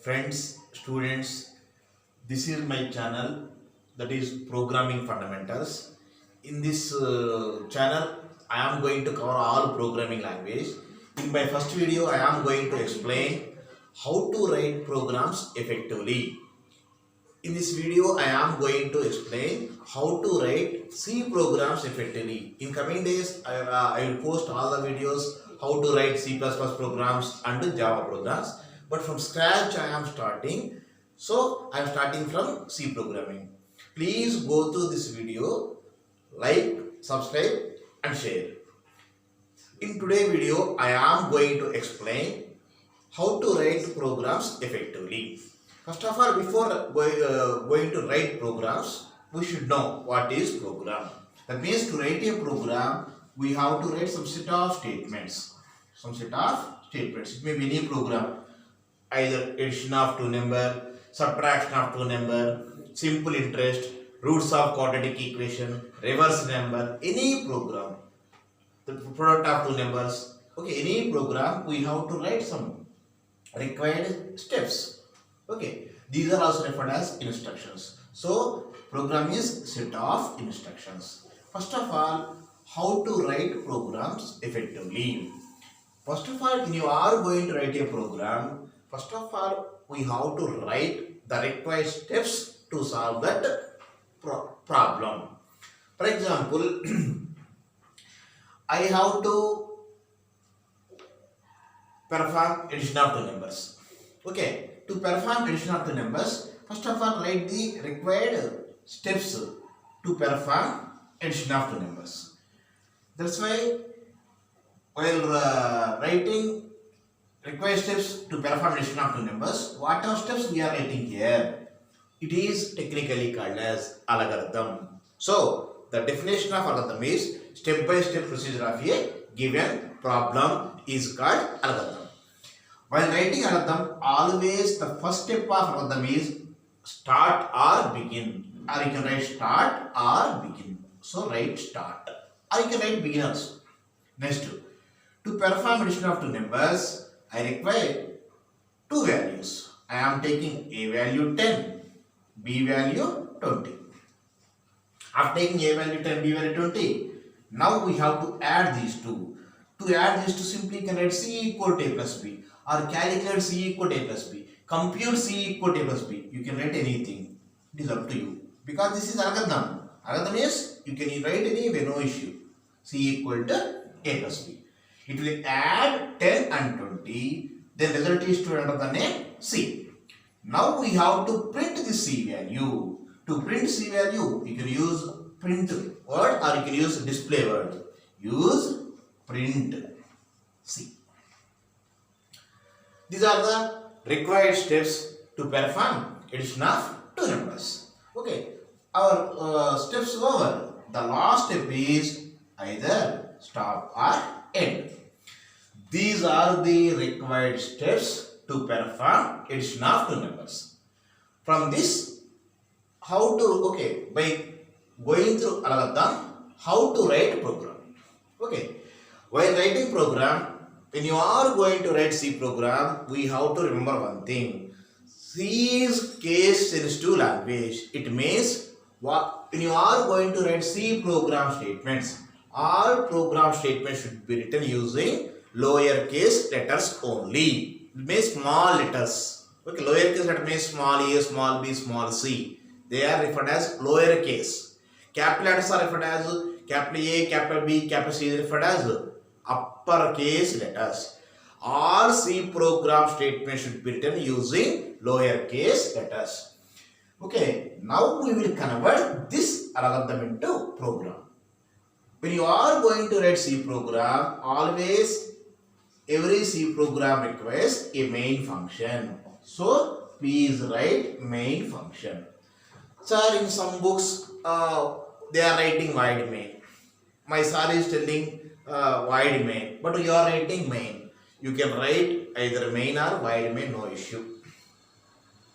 Friends, students, this is my channel, that is Programming Fundamentals. In this channel, I am going to cover all programming language. In my first video, I am going to explain how to write programs effectively. In this video, I am going to explain how to write C programs effectively. In coming days, I will post all the videos how to write C++ programs and Java programs. But from scratch, I am starting. So, I am starting from C programming. Please go through this video, like, subscribe and share. In today's video, I am going to explain how to write programs effectively. First of all, before going to write programs, we should know what is program. That means to write a program, we have to write some set of statements. It may be any program, either addition of two number, subtraction of two number, simple interest, roots of quadratic equation, reverse number, any program, the product of two numbers. Okay, any program, we have to write some required steps. Okay, these are also referred as instructions. So, program is set of instructions. First of all, how to write programs effectively. First of all, when you are going to write a program, first of all, we have to write the required steps to solve that problem. For example, I have to perform addition of two numbers. Okay, to perform addition of the numbers, first of all write the required steps to perform addition of the numbers. That's why while writing required steps to perform addition of the numbers, what are steps we are writing here? It is technically called as algorithm. So, the definition of algorithm is step-by-step procedure of a given problem is called algorithm. While writing algorithm, always the first step of algorithm is start or begin. Or you can write start or begin. So write start. Or you can write beginners. Next, to perform addition of two numbers, I require two values. I am taking A value 10, B value 20. After taking A value 10, B value 20, now we have to add these two. To add these two, simply can write C equal to A plus B. Or calculate C equal to A plus B, compute C equal to A plus B. You can write anything. It is up to you. Because this is algorithm. Algorithm is, you can write anyway, no issue. C equal to A plus B. It will add 10 and 20. Then result is to under the name C. Now we have to print the C value. To print C value, you can use print word or you can use display word. Use print C. These are the required steps to perform addition of two numbers. Okay, our steps over. The last step is either stop or end. These are the required steps to perform addition of two numbers. From this, how to, by going through algorithm, how to write program. Okay, while writing program, when you are going to write C program, we have to remember one thing. C is case sensitive language. It means when you are going to write C program statements, all program statements should be written using lowercase letters only. It means small letters. Okay, lowercase letter means small a, small b, small c. They are referred as lowercase. Capital letters are referred as capital A, capital B, capital C is referred as uppercase letters. All C program statements should be written using lowercase letters. Okay, now we will convert this algorithm into program. When you are going to write C program, always every C program requires a main function. So, please write main function. Sir, in some books, they are writing void main. My sir is telling void main, but you are writing main. You can write either main or void main, no issue.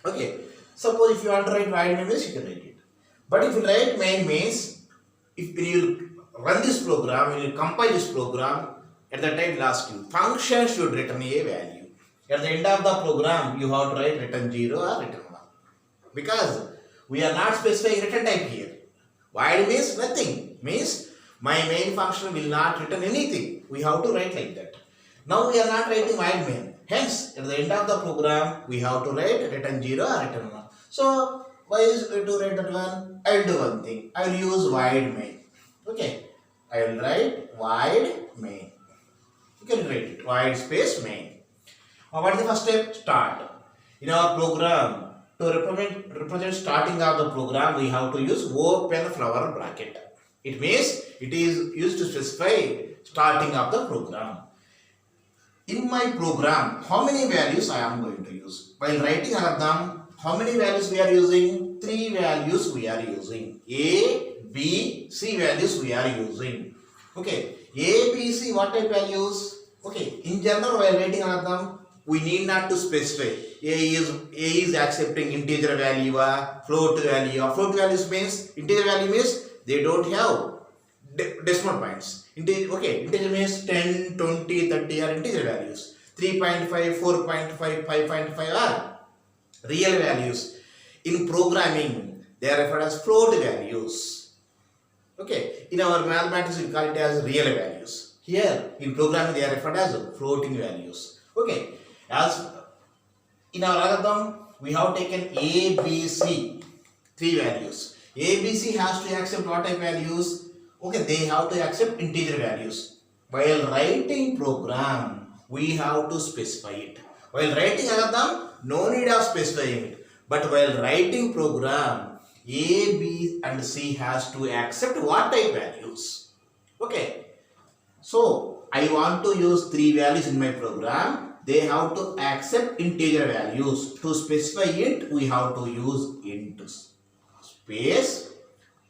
Okay, suppose if you want to write void main means you can write it. But if you write main means, if you run this program, when you compile this program, at the time last you function should return a value. At the end of the program, you have to write return 0 or return 1. Because we are not specifying return type here. Void means nothing. Means my main function will not return anything. We have to write like that. Now we are not writing void main. Hence, at the end of the program, we have to write return 0 or return 1. So, why is it to write that one? I will do one thing. I will use void main. Okay. I will write void main. You can write it. Void space main. Now, what is the first step? Start. In our program, to represent starting of the program, we have to use open flower bracket. It means it is used to specify starting of the program. In my program, how many values I am going to use? While writing algorithm, how many values we are using? 3 values we are using. A, B, C values we are using. Okay. A, B, C, what type values? Okay. In general, while writing algorithm, we need not to specify. A is accepting integer value or float value. Float values means integer value means they don't have decimal points. Integer means 10, 20, 30 are integer values. 3.5, 4.5, 5.5 are real values. In programming, they are referred as float values. Okay. In our mathematics, we call it as real values. Here, in programming, they are referred as floating values. Okay. As in our algorithm, we have taken A, B, C, 3 values. A, B, C has to accept what type values? Okay, they have to accept integer values. While writing program, we have to specify it. While writing algorithm, no need of specifying it. But while writing program, A, B and C has to accept what type values. Okay. So, I want to use 3 values in my program. They have to accept integer values. To specify int, we have to use int space.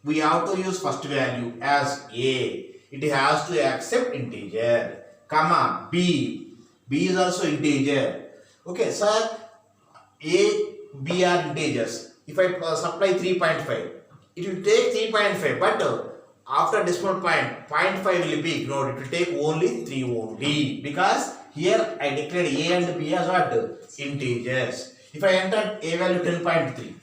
We have to use first value as A. It has to accept integer. Comma B. B is also integer. Okay, sir. A, B are integers. If I supply 3.5, it will take 3.5. But after decimal point, 0.5 will be ignored. It will take only 3 only. Because here I declared A and B as what? Integers. If I enter A value 10.3,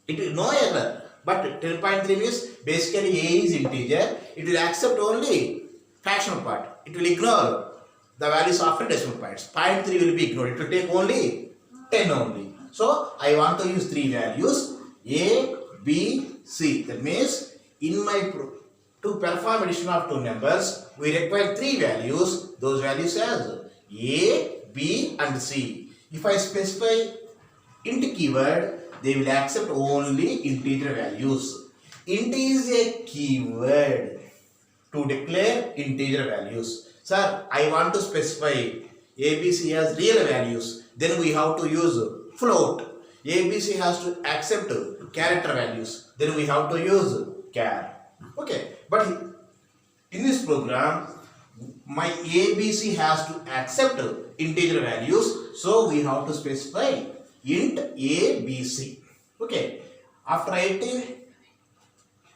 it will no error. But 10.3 means basically A is integer. It will accept only fractional part. It will ignore the values after decimal points. 0.3 will be ignored. It will take only 10 only. So I want to use 3 values A, B, C. That means in my to perform addition of 2 numbers, we require 3 values. Those values as A, B and C. If I specify int keyword, they will accept only integer values. Int is a keyword to declare integer values. Sir, I want to specify ABC as real values. Then we have to use float. ABC has to accept character values. Then we have to use char. Okay. But in this program, my ABC has to accept integer values. So we have to specify int ABC. Okay. After writing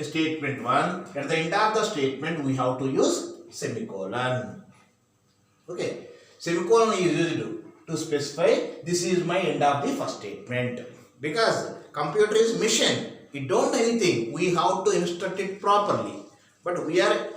statement 1, at the end of the statement we have to use semicolon. Okay. Semicolon is used to specify this is my end of the first statement. Because computer is machine. It don't do anything. We have to instruct it properly. But we are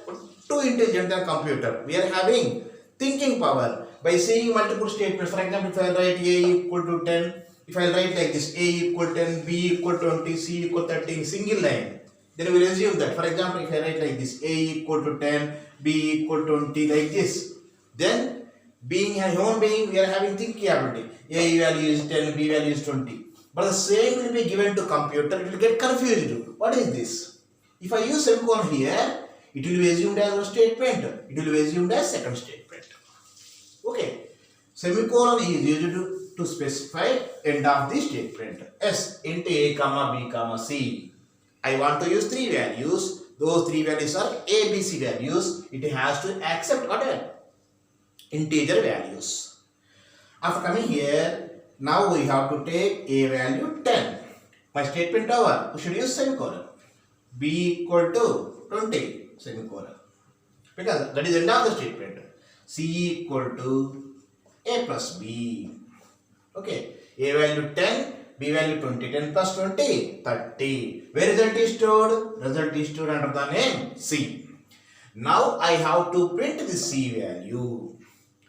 too intelligent than computer. We are having thinking power. By seeing multiple statements, for example, if I write A equal to 10, if I write like this, A equal 10, B equal 20, C equal 30 in single line, then we will assume that. For example, if I write like this, A equal to 10, B equal 20 like this, then being a human being, we are having thinking ability. A value is 10, B value is 20. But the same will be given to computer, it will get confused. What is this? If I use semicolon here, it will be assumed as one statement. It will be assumed as second statement. Okay. Semicolon is used to specify end of the statement. S int A, comma B, comma C. I want to use 3 values. Those 3 values are A, B, C values. It has to accept what? Integer values. After coming here, now we have to take A value 10. My statement over. We should use semicolon. B equal to 20, semicolon. Because that is end of the statement. C equal to A plus B. Okay, A value 10, B value 20. 10 plus 20, 30. Where result is stored? Result is stored under the name C. Now I have to print the C value.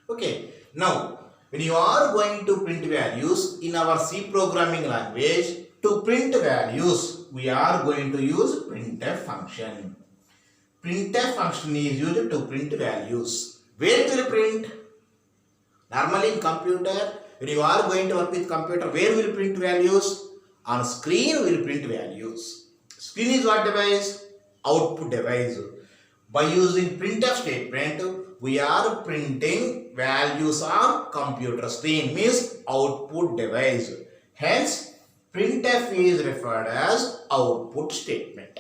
Okay, now when you are going to print values in our C programming language, to print values, we are going to use printf function. Printf function is used to print values. Where will print? Normally in computer, when you are going to work with computer, where will print values? On screen will print values. Screen is what device? Output device. By using printf statement, we are printing values on computer screen, means output device. Hence, printf is referred as output statement.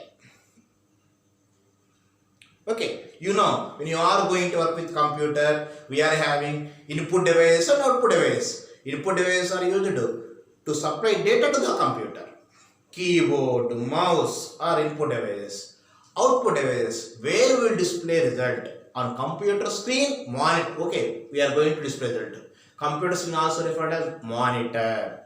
Okay, you know, when you are going to work with computer, we are having input device and output device. Input devices are used to supply data to the computer. Keyboard, mouse are input devices. Output device, where we will display result? On computer screen, monitor. Okay, we are going to display result. Computer screen also referred as monitor.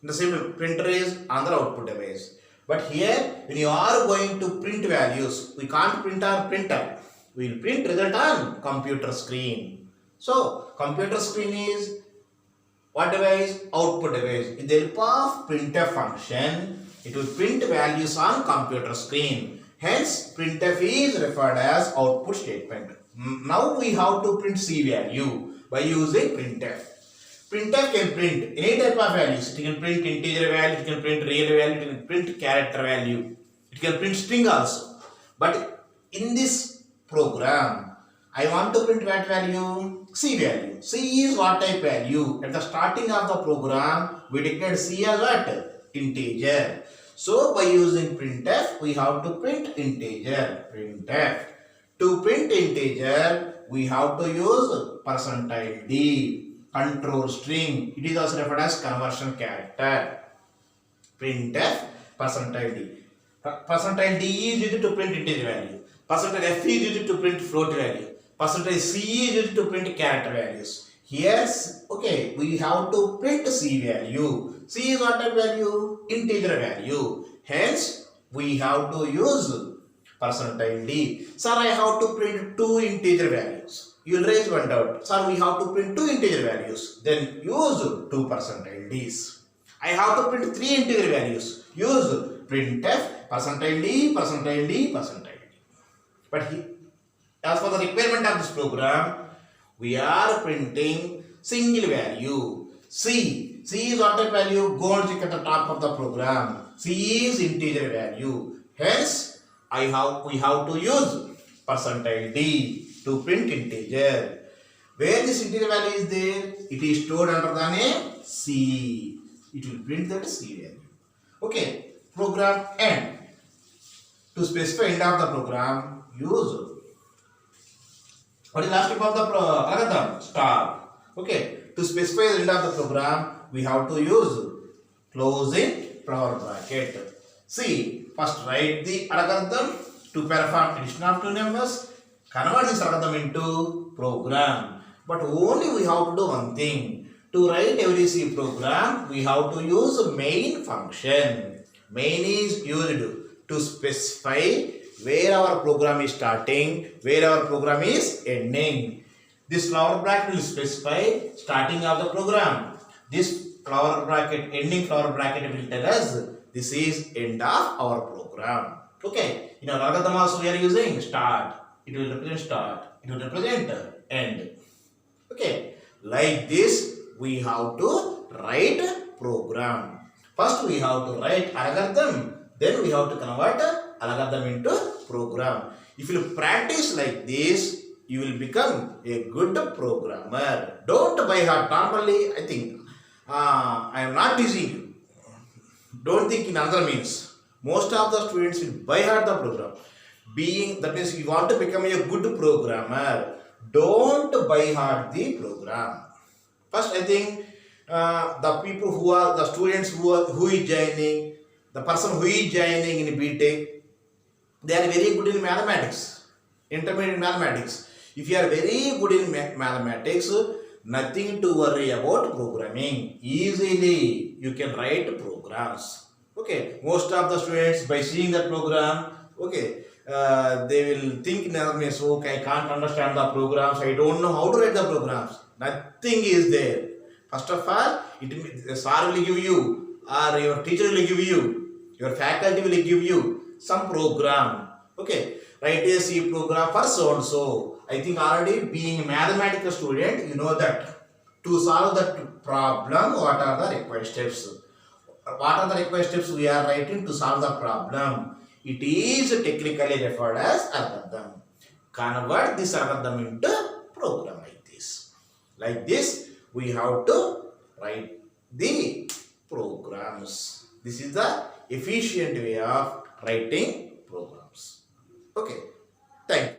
The same printer is another output device. But here, when you are going to print values, we can't print on printer. We will print result on computer screen. So, computer screen is what device? Output device. With the help of printf function, it will print values on computer screen. Hence, printf is referred as output statement. Now we have to print C value by using printf. Printf can print any type of values. It can print integer value, it can print real value, it can print character value. It can print string also. But in this program, I want to print what value? C value. C is what type value? At the starting of the program, we declared C as what? Integer. So by using printf, we have to print integer. Printf. To print integer, we have to use %d. Control string. It is also referred as conversion character. Printf %d. %d is used to print integer value. %f is used to print float value. %c is used to print character values. Here, okay, we have to print C value. C is what type value? Integer value. Hence, we have to use %d. Sir, I have to print two integer values. You will raise one doubt. Sir, we have to print two integer values. Then use 2 %ds. I have to print three integer values. Use printf %d, %d, %d. But as for the requirement of this program, we are printing single value. C. C is what type value? Go and check at the top of the program. C is integer value. Hence, we have to use %d to print integer. Where this integer value is there, it is stored under the name C. It will print that C value. Okay, program end. To specify end of the program, use what is last step of the algorithm? Star. Okay, to specify the end of the program, we have to use closing flower bracket. See, first write the algorithm to perform addition of two numbers. Convert this algorithm into program. But only we have to do one thing. To write every C program, we have to use main function. Main is used to specify where our program is starting, where our program is ending. This flower bracket will specify starting of the program. This flower bracket, ending flower bracket will tell us this is end of our program. Okay, in our algorithm also we are using start. It will represent start. It will represent end. Okay, like this we have to write program. First we have to write algorithm. Then we have to convert algorithm into program. If you practice like this, you will become a good programmer. Don't by heart. Normally, I think I am not teaching you. Don't think in other means. Most of the students will by heart the program. That means you want to become a good programmer. Don't by heart the program. First, I think the people who are the students who is joining, the person who is joining in BTech, they are very good in mathematics, intermediate mathematics. If you are very good in mathematics, Nothing to worry about programming. Easily you can write programs. Okay, most of the students by seeing that program, okay, they will think nervous. Okay, I can't understand the programs. I don't know how to write the programs. Nothing is there. First of all, the sir will give you, or your teacher will give you, your faculty will give you some program. Okay, write a C program for so and so. I think already being a mathematical student, you know that to solve that problem, what are the required steps? What are the required steps we are writing to solve the problem? It is technically referred as algorithm. Convert this algorithm into program like this. Like this, we have to write the programs. This is the efficient way of writing programs. Okay, thank you.